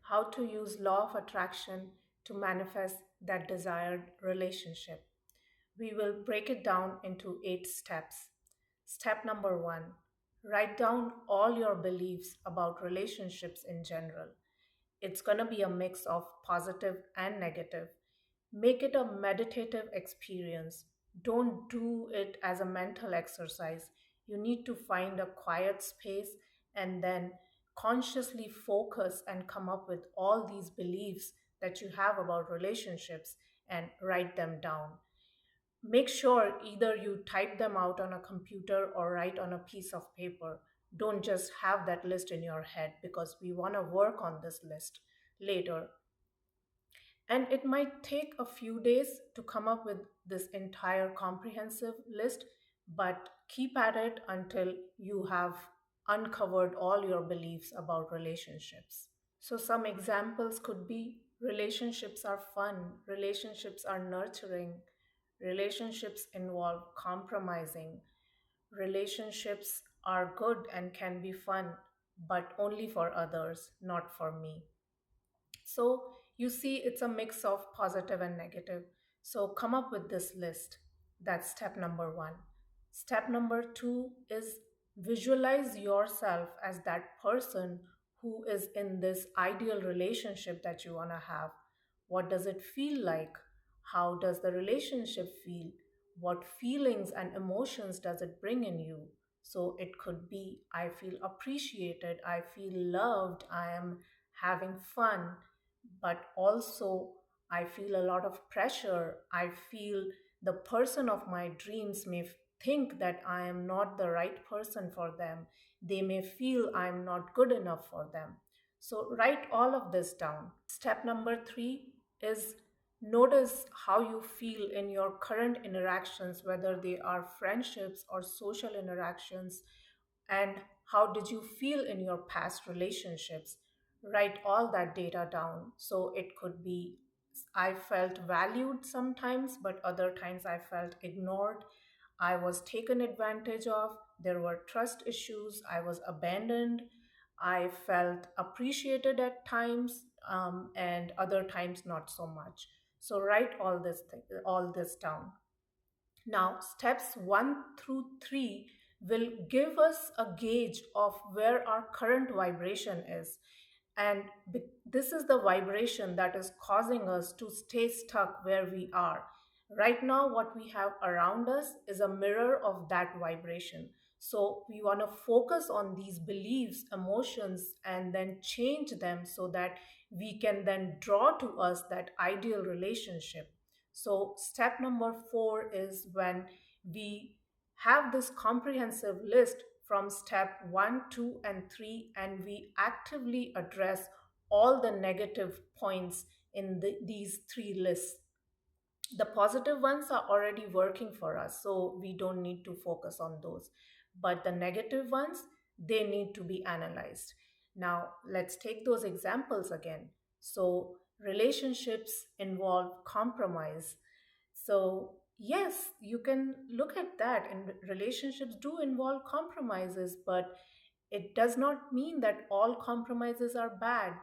how to use law of attraction to manifest that desired relationship. We will break it down into 8 steps. Step number 1, write down all your beliefs about relationships in general. It's going to be a mix of positive and negative. Make it a meditative experience. Don't do it as a mental exercise. You need to find a quiet space and then consciously focus and come up with all these beliefs that you have about relationships and write them down. Make sure either you type them out on a computer or write on a piece of paper. Don't just have that list in your head because we want to work on this list later. And it might take a few days to come up with this entire comprehensive list, but keep at it until you have uncovered all your beliefs about relationships. So, some examples could be relationships are fun, relationships are nurturing, relationships involve compromising, relationships are good and can be fun, but only for others, not for me. So you see, it's a mix of positive and negative. So come up with this list. That's step number 1. Step number 2 is visualize yourself as that person who is in this ideal relationship that you want to have. What does it feel like? How does the relationship feel? What feelings and emotions does it bring in you? So it could be I feel appreciated, I feel loved, I am having fun, but also I feel a lot of pressure. I feel the person of my dreams may think that I am not the right person for them. They may feel I am not good enough for them. So write all of this down. Step number 3 is notice how you feel in your current interactions, whether they are friendships or social interactions, and how did you feel in your past relationships. Write all that data down. So it could be I felt valued sometimes, but other times I felt ignored. I was taken advantage of. There were trust issues. I was abandoned. I felt appreciated at times, and other times not so much. So write all this down. Now, steps 1 through 3 will give us a gauge of where our current vibration is. And this is the vibration that is causing us to stay stuck where we are. Right now, what we have around us is a mirror of that vibration. So we want to focus on these beliefs, emotions, and then change them so that we can then draw to us that ideal relationship. So, step number 4 is when we have this comprehensive list from step 1, 2, and 3, and we actively address all the negative points in these 3 lists. The positive ones are already working for us, so we don't need to focus on those. But the negative ones, they need to be analyzed. Now, let's take those examples again. So, relationships involve compromise. So, yes, you can look at that, and relationships do involve compromises, but it does not mean that all compromises are bad.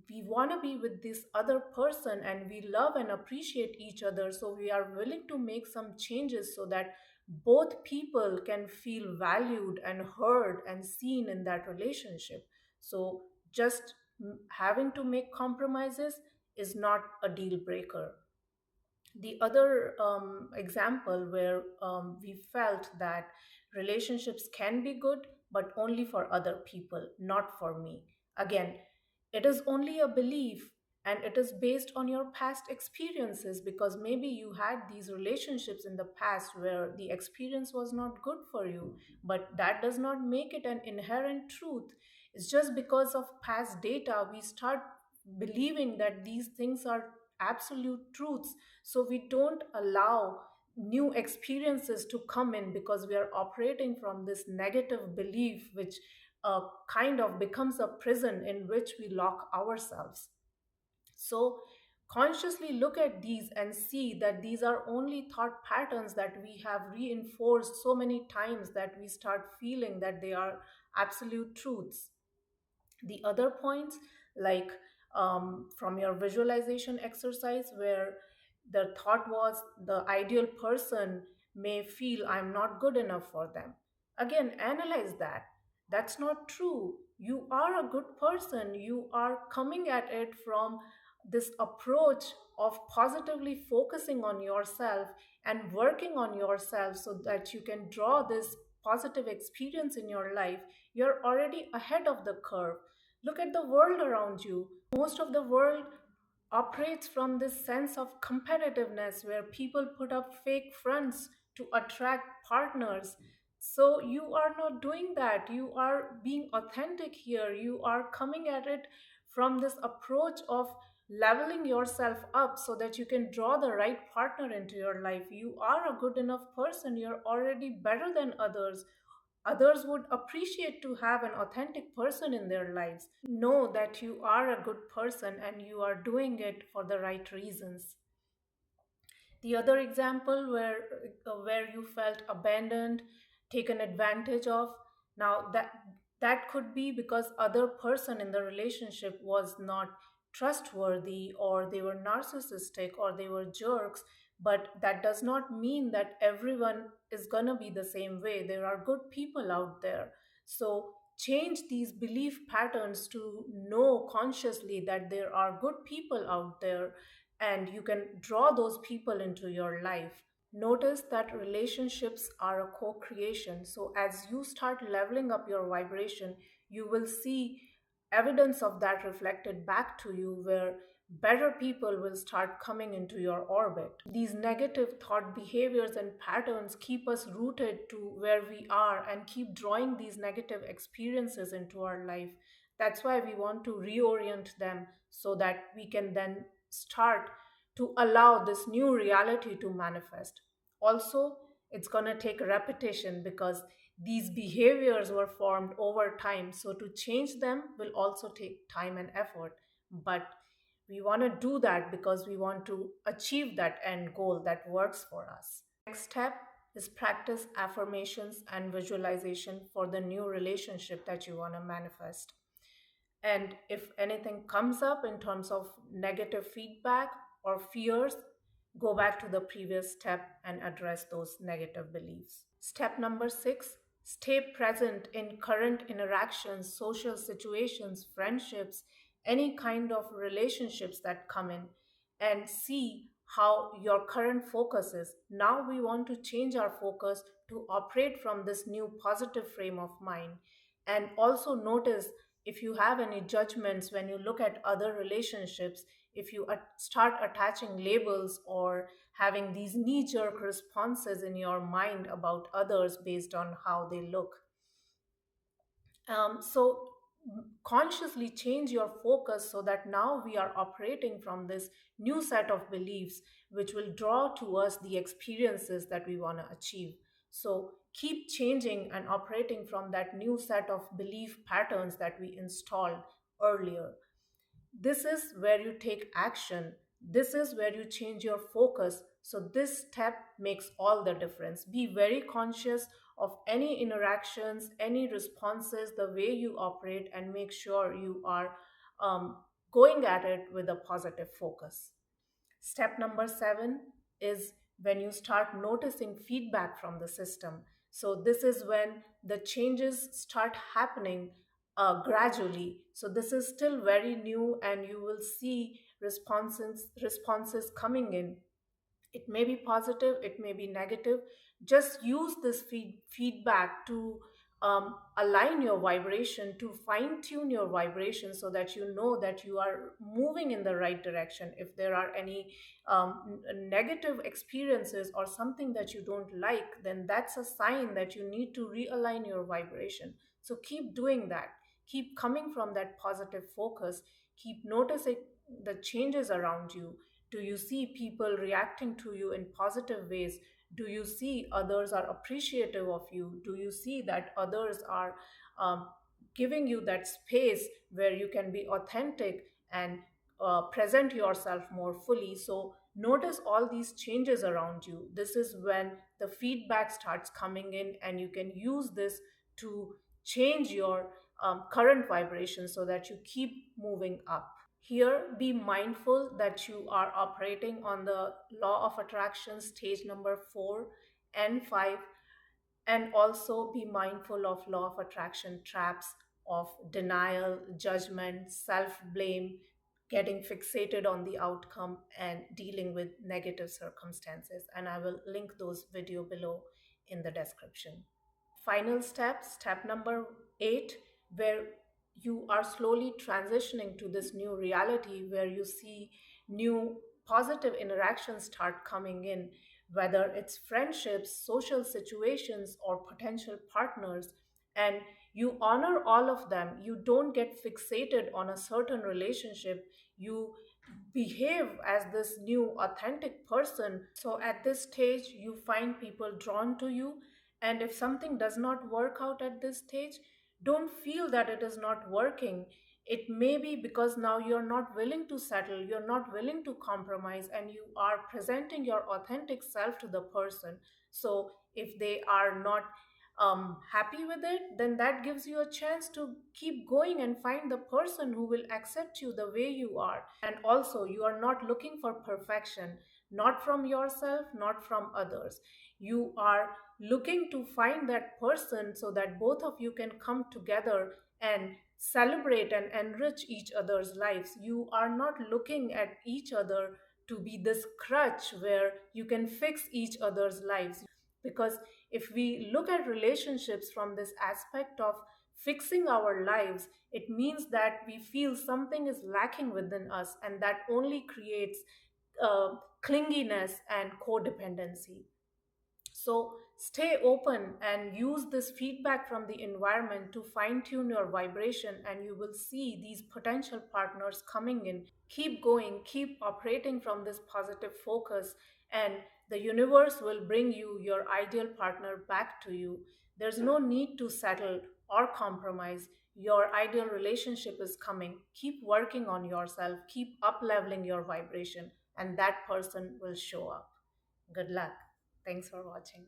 We want to be with this other person and we love and appreciate each other, so we are willing to make some changes so that both people can feel valued and heard and seen in that relationship. So just having to make compromises is not a deal breaker. The other example where we felt that relationships can be good but only for other people, not for me. Again, it is only a belief, and it is based on your past experiences, because maybe you had these relationships in the past where the experience was not good for you, but that does not make it an inherent truth. It's just because of past data we start believing that these things are absolute truths, so we don't allow new experiences to come in because we are operating from this negative belief, which kind of becomes a prison in which we lock ourselves. So, consciously look at these and see that these are only thought patterns that we have reinforced so many times that we start feeling that they are absolute truths. The other points, like from your visualization exercise, where the thought was the ideal person may feel I'm not good enough for them. Again, analyze that. That's not true. You are a good person. You are coming at it from this approach of positively focusing on yourself and working on yourself so that you can draw this positive experience in your life. You're already ahead of the curve. Look at the world around you. Most of the world operates from this sense of competitiveness where people put up fake fronts to attract partners. So you are not doing that. You are being authentic here. You are coming at it from this approach of leveling yourself up so that you can draw the right partner into your life. You are a good enough person. You're already better than others. Others would appreciate to have an authentic person in their lives. Know that you are a good person and you are doing it for the right reasons. The other example where you felt abandoned, taken advantage of, now that could be because other person in the relationship was not trustworthy, or they were narcissistic, or they were jerks. But that does not mean that everyone is going to be the same way. There are good people out there. So change these belief patterns to know consciously that there are good people out there, and you can draw those people into your life. Notice that relationships are a co creation. So, as you start leveling up your vibration, you will see evidence of that reflected back to you, where better people will start coming into your orbit. These negative thought behaviors and patterns keep us rooted to where we are and keep drawing these negative experiences into our life. That's why we want to reorient them so that we can then start to allow this new reality to manifest. Also, it's going to take repetition because these behaviors were formed over time. So, to change them will also take time and effort. But we want to do that because we want to achieve that end goal that works for us. Next step is practice affirmations and visualization for the new relationship that you want to manifest. And if anything comes up in terms of negative feedback or fears, go back to the previous step and address those negative beliefs. Step number 6, stay present in current interactions, social situations, friendships, any kind of relationships that come in, and see how your current focus is. Now we want to change our focus to operate from this new positive frame of mind. And also notice if you have any judgments when you look at other relationships, if you start attaching labels or having these knee jerk responses in your mind about others based on how they look. So consciously change your focus so that now we are operating from this new set of beliefs, which will draw to us the experiences that we want to achieve. So keep changing and operating from that new set of belief patterns that we installed earlier. This is where you take action. This is where you change your focus. So, this step makes all the difference. Be very conscious of any interactions, any responses, the way you operate, and make sure you are um, going at it with a positive focus. Step number 7 is when you start noticing feedback from the system. So, this is when the changes start happening gradually. So, this is still very new, and you will see responses coming in. It may be positive, it may be negative. Just use this feedback to align your vibration, to fine tune your vibration so that you know that you are moving in the right direction. If there are any negative experiences or something that you don't like, then that's a sign that you need to realign your vibration. So keep doing that. Keep coming from that positive focus. Keep noticing the changes around you. Do you see people reacting to you in positive ways? Do you see others are appreciative of you? Do you see that others are um, giving you that space where you can be authentic and present yourself more fully? So, notice all these changes around you. This is when the feedback starts coming in, and you can use this to change your current vibration so that you keep moving up. Here, be mindful that you are operating on the law of attraction stage number 4 and 5, and also be mindful of law of attraction traps of denial, judgment, self blame, getting fixated on the outcome, and dealing with negative circumstances. And I will link those video below in the description. Final step, step number 8, where you are slowly transitioning to this new reality where you see new positive interactions start coming in, whether it's friendships, social situations, or potential partners. And you honor all of them. You don't get fixated on a certain relationship. You behave as this new authentic person. So at this stage, you find people drawn to you. And if something does not work out at this stage, don't feel that it is not working. It may be because now you're not willing to settle, you're not willing to compromise, and you are presenting your authentic self to the person. So if they are not happy with it, then that gives you a chance to keep going and find the person who will accept you the way you are. And also, you are not looking for perfection, not from yourself, not from others. You are looking to find that person so that both of you can come together and celebrate and enrich each other's lives. You are not looking at each other to be this crutch where you can fix each other's lives. Because if we look at relationships from this aspect of fixing our lives, it means that we feel something is lacking within us, and that only creates clinginess and codependency. So stay open and use this feedback from the environment to fine tune your vibration, and you will see these potential partners coming in. Keep going, keep operating from this positive focus, and the universe will bring you your ideal partner back to you. There's no need to settle or compromise. Your ideal relationship is coming. Keep working on yourself, keep up leveling your vibration, and that person will show up. Good luck. Thanks for watching.